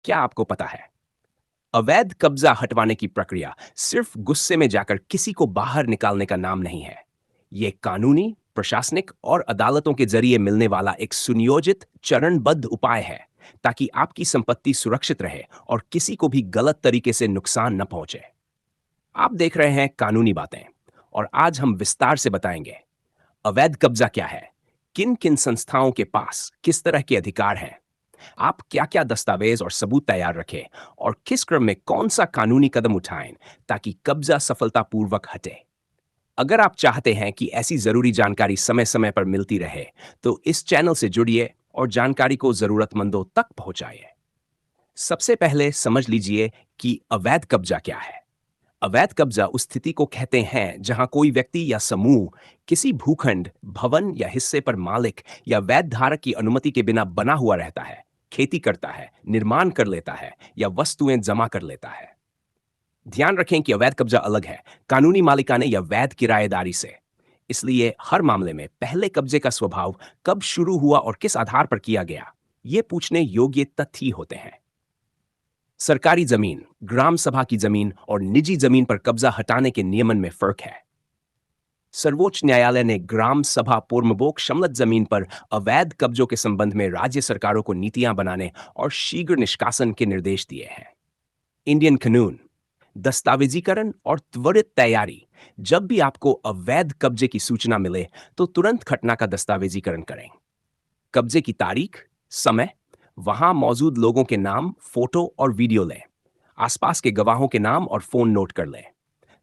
क्या आपको पता है, अवैध कब्जा हटवाने की प्रक्रिया सिर्फ गुस्से में जाकर किसी को बाहर निकालने का नाम नहीं है। ये कानूनी, प्रशासनिक और अदालतों के जरिए मिलने वाला एक सुनियोजित, चरणबद्ध उपाय है ताकि आपकी संपत्ति सुरक्षित रहे और किसी को भी गलत तरीके से नुकसान न पहुंचे। आप देख रहे हैं कानूनी बातें, और आज हम विस्तार से बताएंगे अवैध कब्जा क्या है, किन किन संस्थाओं के पास किस तरह के अधिकार हैं, आप क्या क्या दस्तावेज और सबूत तैयार रखें, और किस क्रम में कौन सा कानूनी कदम उठाएं ताकि कब्जा सफलतापूर्वक हटे। अगर आप चाहते हैं कि ऐसी जरूरी जानकारी समय समय पर मिलती रहे, तो इस चैनल से जुड़िए और जानकारी को जरूरतमंदों तक पहुंचाइए। सबसे पहले समझ लीजिए कि अवैध कब्जा क्या है। अवैध कब्जा उस स्थिति को कहते हैं जहां कोई व्यक्ति या समूह किसी भूखंड, भवन या हिस्से पर मालिक या वैध धारक की अनुमति के बिना बना हुआ रहता है, खेती करता है, निर्माण कर लेता है या वस्तुएं जमा कर लेता है। ध्यान रखें कि अवैध कब्जा अलग है कानूनी मालिकाने या वैध किराएदारी से। इसलिए हर मामले में पहले कब्जे का स्वभाव, कब शुरू हुआ और किस आधार पर किया गया, ये पूछने योग्य तथ्य ही होते हैं। सरकारी जमीन, ग्राम सभा की जमीन और निजी जमीन पर कब्जा हटाने के नियमन में फर्क है। सर्वोच्च न्यायालय ने ग्राम सभा पोर्मबोक शमलत जमीन पर अवैध कब्जों के संबंध में राज्य सरकारों को नीतियां बनाने और शीघ्र निष्कासन के निर्देश दिए हैं। इंडियन कानून, दस्तावेजीकरण और त्वरित तैयारी। जब भी आपको अवैध कब्जे की सूचना मिले, तो तुरंत घटना का दस्तावेजीकरण करें। कब्जे की तारीख, समय, वहां मौजूद लोगों के नाम, फोटो और वीडियो लें। आसपास के गवाहों के नाम और फोन नोट कर लें।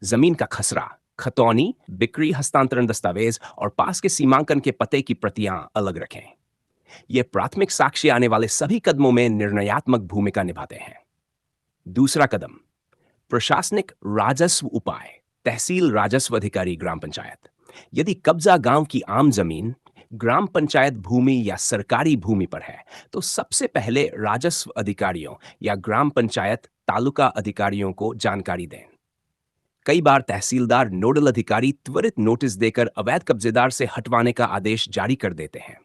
जमीन का खसरा, खतौनी, बिक्री हस्तांतरण दस्तावेज और पास के सीमांकन के पते की प्रतियां अलग रखें। ये प्राथमिक साक्ष्य आने वाले सभी कदमों में निर्णयात्मक भूमिका निभाते हैं। दूसरा कदम, प्रशासनिक राजस्व उपाय। तहसील राजस्व अधिकारी, ग्राम पंचायत। यदि कब्जा गांव की आम जमीन, ग्राम पंचायत भूमि या सरकारी भूमि पर है, तो सबसे पहले राजस्व अधिकारियों या ग्राम पंचायत तालुका अधिकारियों को जानकारी दें। कई बार तहसीलदार नोडल अधिकारी त्वरित नोटिस देकर अवैध कब्जेदार से हटवाने का आदेश जारी कर देते हैं।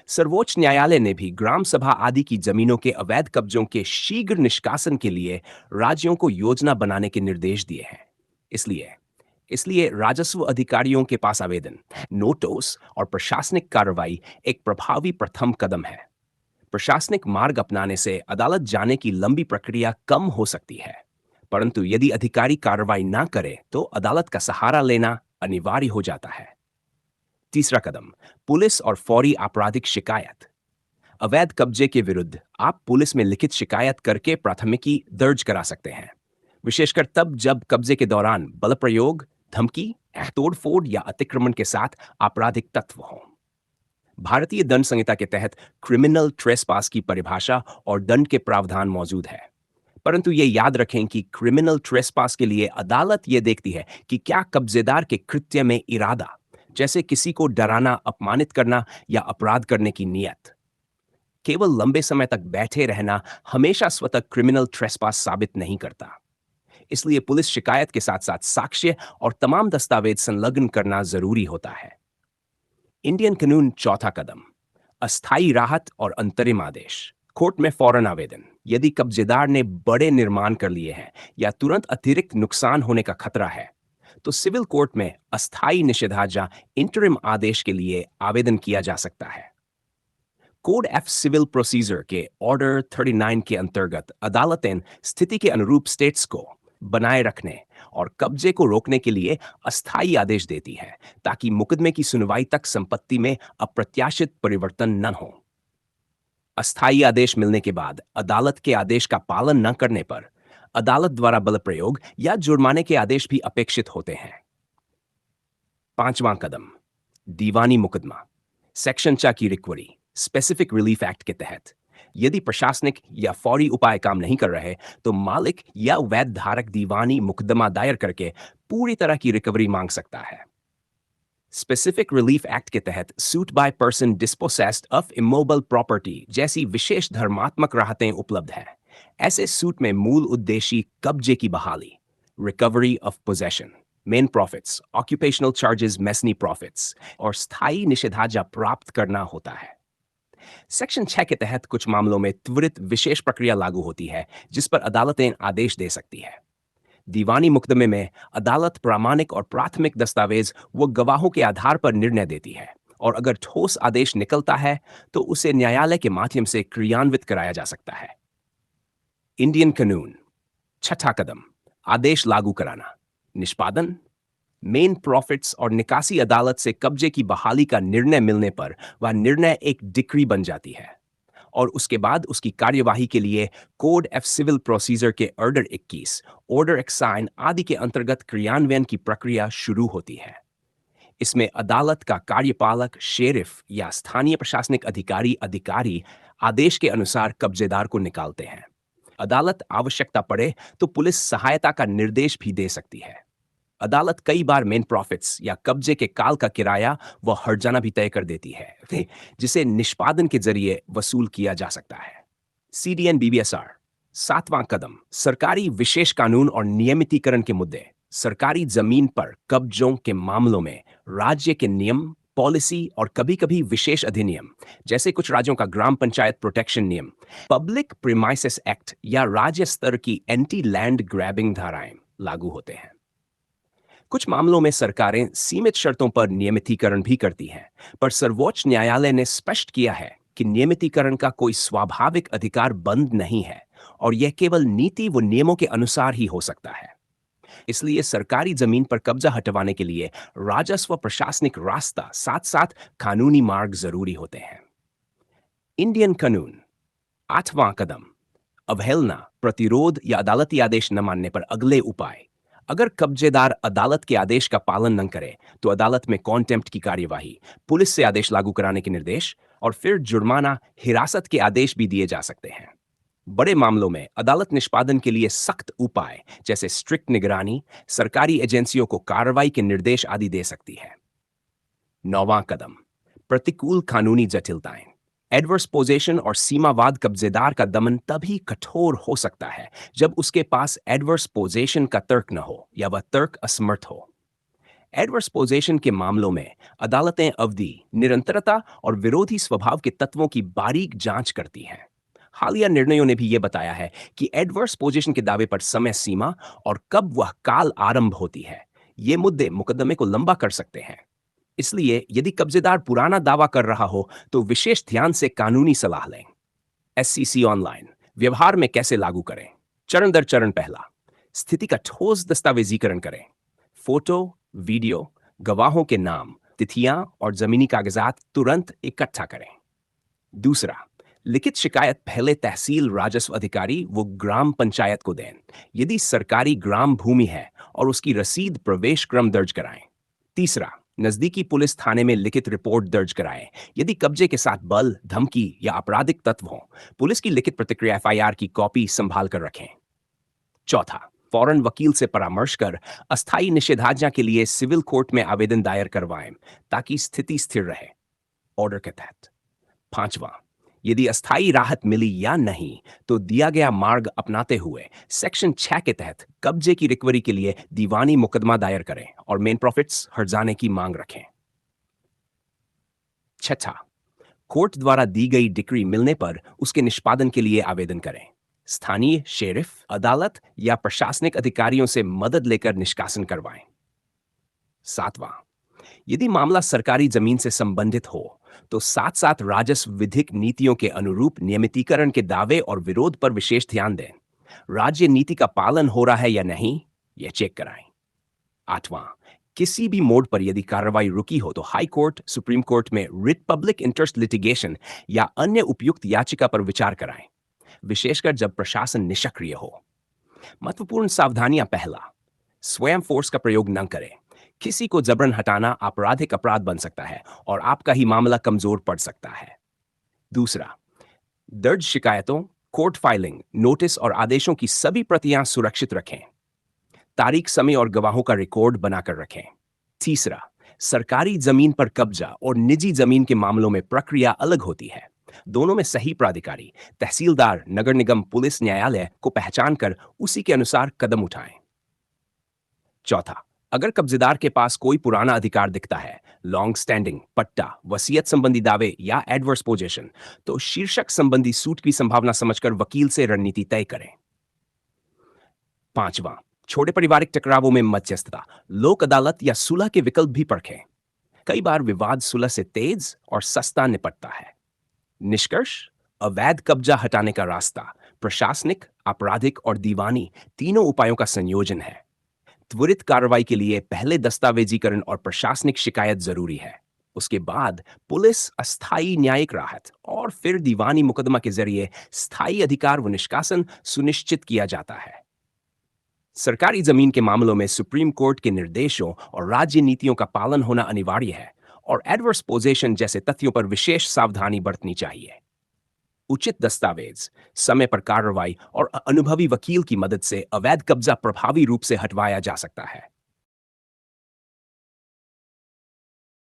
सर्वोच्च न्यायालय ने भी ग्राम सभा आदि की जमीनों के अवैध कब्जों के शीघ्र निष्कासन के लिए राज्यों को योजना बनाने के निर्देश दिए हैं। इसलिए इसलिए राजस्व अधिकारियों के पास आवेदन, नोटिस और प्रशासनिक कार्रवाई एक प्रभावी प्रथम कदम है। प्रशासनिक मार्ग अपनाने से अदालत जाने की लंबी प्रक्रिया कम हो सकती है, परंतु यदि अधिकारी कार्रवाई ना करे तो अदालत का सहारा लेना अनिवार्य हो जाता है। तीसरा कदम, पुलिस और फौरी आपराधिक शिकायत। अवैध कब्जे के विरुद्ध आप पुलिस में लिखित शिकायत करके प्राथमिकी दर्ज करा सकते हैं, विशेषकर तब जब कब्जे के दौरान बल प्रयोग, धमकी, तोड़फोड़ या अतिक्रमण के साथ आपराधिक तत्व हों। भारतीय दंड संहिता के तहत क्रिमिनल ट्रेसपास की परिभाषा और दंड के प्रावधान मौजूद है, परंतु ये याद रखें कि क्रिमिनल ट्रेसपास के लिए अदालत ये देखती है कि क्या कब्जेदार के कृत्य में इरादा, जैसे किसी को डराना, अपमानित करना या अपराध करने की नियत। केवल लंबे समय तक बैठे रहना हमेशा स्वतः क्रिमिनल ट्रेसपास साबित नहीं करता। इसलिए पुलिस शिकायत के साथ साथ साक्ष्य और तमाम दस्तावेज संलग्न करना जरूरी होता है। इंडियन कानून, चौथा कदम, अस्थायी राहत और अंतरिम आदेश। कोर्ट में फौरन आवेदन। यदि कब्जेदार ने बड़े निर्माण कर लिए हैं या तुरंत अतिरिक्त नुकसान होने का खतरा है, तो सिविल कोर्ट में अस्थायी निषेधाज्ञा, इंटरिम आदेश के लिए आवेदन किया जा सकता है। कोड एफ सिविल प्रोसीजर के ऑर्डर 39 के अंतर्गत अदालतें स्थिति के अनुरूप स्टेट्स को बनाए रखने और कब्जे को रोकने के लिए अस्थायी आदेश देती है, ताकि मुकदमे की सुनवाई तक संपत्ति में अप्रत्याशित परिवर्तन न हो। अस्थायी आदेश मिलने के बाद अदालत के आदेश का पालन न करने पर अदालत द्वारा बल प्रयोग या जुर्माने के आदेश भी अपेक्षित होते हैं। पांचवां कदम, दीवानी मुकदमा। सेक्शन 4 की रिकवरी, स्पेसिफिक रिलीफ एक्ट के तहत यदि प्रशासनिक या फौरी उपाय काम नहीं कर रहे, तो मालिक या वैध धारक दीवानी मुकदमा दायर करके पूरी तरह की रिकवरी मांग सकता है। स्पेसिफिक रिलीफ एक्ट के तहत suit by person dispossessed of immovable property जैसी विशेष धर्मात्मक राहतें उपलब्ध हैं। ऐसे सूट में मूल उद्देश्य कब्जे की बहाली, रिकवरी ऑफ पोजेशन, मेन profits, occupational charges, mesne profits और स्थायी निषेधाज्ञा प्राप्त करना होता है। सेक्शन 6 के तहत कुछ मामलों में त्वरित विशेष प्रक्रिया लागू होती है जिस पर अदालतें आदेश दे सकती है। दीवानी मुकदमे में अदालत प्रामाणिक और प्राथमिक दस्तावेज व गवाहों के आधार पर निर्णय देती है और अगर ठोस आदेश निकलता है तो उसे न्यायालय के माध्यम से क्रियान्वित कराया जा सकता है। इंडियन कानून। छठा कदम, आदेश लागू कराना। निष्पादन। मेन प्रॉफिट्स और निकासी अदालत से कब्जे की बहाली का निर्णय मिलने पर वह निर्णय एक डिक्री बन जाती है और उसके बाद उसकी कार्यवाही के लिए कोड ऑफ सिविल प्रोसीजर के ऑर्डर 21, ऑर्डर एक्साइन आदि के अंतर्गत क्रियान्वयन की प्रक्रिया शुरू होती है। इसमें अदालत का कार्यपालक, शेरिफ या स्थानीय प्रशासनिक अधिकारी आदेश के अनुसार कब्जेदार को निकालते हैं। अदालत आवश्यकता पड़े तो पुलिस सहायता का निर्देश भी दे सकती है। अदालत कई बार मेन प्रॉफिट्स या कब्जे के काल का किराया व हर्जाना भी तय कर देती है जिसे निष्पादन के जरिए वसूल किया जा सकता है। सीडीएन बीबीएसआर। सातवां कदम, सरकारी विशेष कानून और नियमितीकरण के मुद्दे। सरकारी जमीन पर कब्जों के मामलों में राज्य के नियम, पॉलिसी और कभी-कभी विशेष अधिनियम, जैसे कुछ राज्यों का ग्राम पंचायत प्रोटेक्शन नियम, पब्लिक प्रीमाइसेस एक्ट या राज्य स्तर की एंटी लैंड ग्रैबिंग धाराएं लागू होते हैं। कुछ मामलों में सरकारें सीमित शर्तों पर नियमितीकरण भी करती हैं, पर सर्वोच्च न्यायालय ने स्पष्ट किया है कि नियमितीकरण का कोई स्वाभाविक अधिकार बंद नहीं है और यह केवल नीति व नियमों के अनुसार ही हो सकता है। इसलिए सरकारी जमीन पर कब्जा हटवाने के लिए राजस्व प्रशासनिक रास्ता साथ साथ कानूनी मार्ग जरूरी होते हैं। इंडियन कानून। आठवां कदम, अवहेलना, प्रतिरोध या अदालती आदेश न मानने पर अगले उपाय। अगर कब्जेदार अदालत के आदेश का पालन न करे तो अदालत में कॉन्टेम्प्ट की कार्यवाही, पुलिस से आदेश लागू कराने के निर्देश और फिर जुर्माना, हिरासत के आदेश भी दिए जा सकते हैं। बड़े मामलों में अदालत निष्पादन के लिए सख्त उपाय जैसे स्ट्रिक्ट निगरानी, सरकारी एजेंसियों को कार्रवाई के निर्देश आदि दे सकती है। नौवां कदम, प्रतिकूल कानूनी जटिलताएं। एडवर्स पोजेशन और सीमावाद कब्जेदार का दमन तभी कठोर हो सकता है जब उसके पास एडवर्स पोजेशन का तर्क न हो या वह तर्क असमर्थ हो। एडवर्स पोजेशन के मामलों में अदालतें अवधि, निरंतरता और विरोधी स्वभाव के तत्वों की बारीक जांच करती हैं। हालिया निर्णयों ने भी यह बताया है कि एडवर्स पोजीशन के दावे पर समय सीमा और कब वह काल आरंभ होती है, ये मुद्दे मुकदमे को लंबा कर सकते हैं। इसलिए यदि कब्जेदार पुराना दावा कर रहा हो तो विशेष ध्यान से कानूनी सलाह लें। एससीसी ऑनलाइन, व्यवहार में कैसे लागू करें। चरण दर चरण। पहला, स्थिति का ठोस दस्तावेजीकरण करें। फोटो, वीडियो, गवाहों के नाम, तिथियां और जमीनी कागजात तुरंत इकट्ठा करें। दूसरा, लिखित शिकायत पहले तहसील राजस्व अधिकारी वो ग्राम पंचायत को दें यदि सरकारी ग्राम भूमि है और उसकी रसीद प्रवेश क्रम दर्ज कराएं। तीसरा, नजदीकी पुलिस थाने में लिखित रिपोर्ट दर्ज कराएं यदि कब्जे के साथ बल, धमकी या आपराधिक तत्व हों। पुलिस की लिखित प्रतिक्रिया एफआईआर की कॉपी संभाल कर रखें। चौथा, फौरन वकील से परामर्श कर अस्थायी निषेधाज्ञा के लिए सिविल कोर्ट में आवेदन दायर करवाएं ताकि स्थिति स्थिर रहे ऑर्डर के तहत। पांचवा, यदि अस्थायी राहत मिली या नहीं तो दिया गया मार्ग अपनाते हुए सेक्शन 6 के तहत कब्जे की रिकवरी के लिए दीवानी मुकदमा दायर करें और मेन प्रॉफिट्स हर्जाने की मांग रखें। छठा, कोर्ट द्वारा दी गई डिक्री मिलने पर उसके निष्पादन के लिए आवेदन करें। स्थानीय शेरिफ, अदालत या प्रशासनिक अधिकारियों से मदद लेकर निष्कासन करवाएं। सातवां, यदि मामला सरकारी जमीन से संबंधित हो तो साथ साथ राजस्व विधिक नीतियों के अनुरूप नियमितीकरण के दावे और विरोध पर विशेष ध्यान दें। राज्य नीति का पालन हो रहा है या नहीं, यह चेक कराएं। आठवां, किसी भी मोड पर यदि कार्रवाई रुकी हो तो हाई कोर्ट, सुप्रीम कोर्ट में रिट पब्लिक इंटरेस्ट लिटिगेशन या अन्य उपयुक्त याचिका पर विचार कराएं, विशेषकर जब प्रशासन निष्क्रिय हो। महत्वपूर्ण सावधानियां। पहला, स्वयं फोर्स का प्रयोग न करें। किसी को जबरन हटाना आपराधिक अपराध बन सकता है और आपका ही मामला कमजोर पड़ सकता है। दूसरा, दर्ज शिकायतों, कोर्ट फाइलिंग, नोटिस और आदेशों की सभी प्रतियां सुरक्षित रखें। तारीख, समय और गवाहों का रिकॉर्ड बनाकर रखें। तीसरा, सरकारी जमीन पर कब्जा और निजी जमीन के मामलों में प्रक्रिया अलग होती है। दोनों में सही प्राधिकारी, तहसीलदार, नगर निगम, पुलिस, न्यायालय को पहचान कर उसी के अनुसार कदम उठाएं। चौथा, अगर कब्जेदार के पास कोई पुराना अधिकार दिखता है, लॉन्ग स्टैंडिंग, पट्टा, वसीयत संबंधी दावे या एडवर्स पोजीशन, तो शीर्षक संबंधी सूट की संभावना समझकर वकील से रणनीति तय करें। पांचवा, छोटे पारिवारिक टकरावों में मध्यस्थता, लोक अदालत या सुलह के विकल्प भी परखें। कई बार विवाद सुलह से तेज और सस्ता निपटता है। निष्कर्ष, अवैध कब्जा हटाने का रास्ता प्रशासनिक, आपराधिक और दीवानी तीनों उपायों का संयोजन है। त्वरित कार्रवाई के लिए पहले दस्तावेजीकरण और प्रशासनिक शिकायत जरूरी है। उसके बाद पुलिस, अस्थायी न्यायिक राहत और फिर दीवानी मुकदमा के जरिए स्थायी अधिकार व निष्कासन सुनिश्चित किया जाता है। सरकारी जमीन के मामलों में सुप्रीम कोर्ट के निर्देशों और राज्य नीतियों का पालन होना अनिवार्य है, और एडवर्स पोजेशन जैसे तथ्यों पर विशेष सावधानी बरतनी चाहिए। उचित दस्तावेज, समय पर कार्रवाई और अनुभवी वकील की मदद से अवैध कब्जा प्रभावी रूप से हटवाया जा सकता है।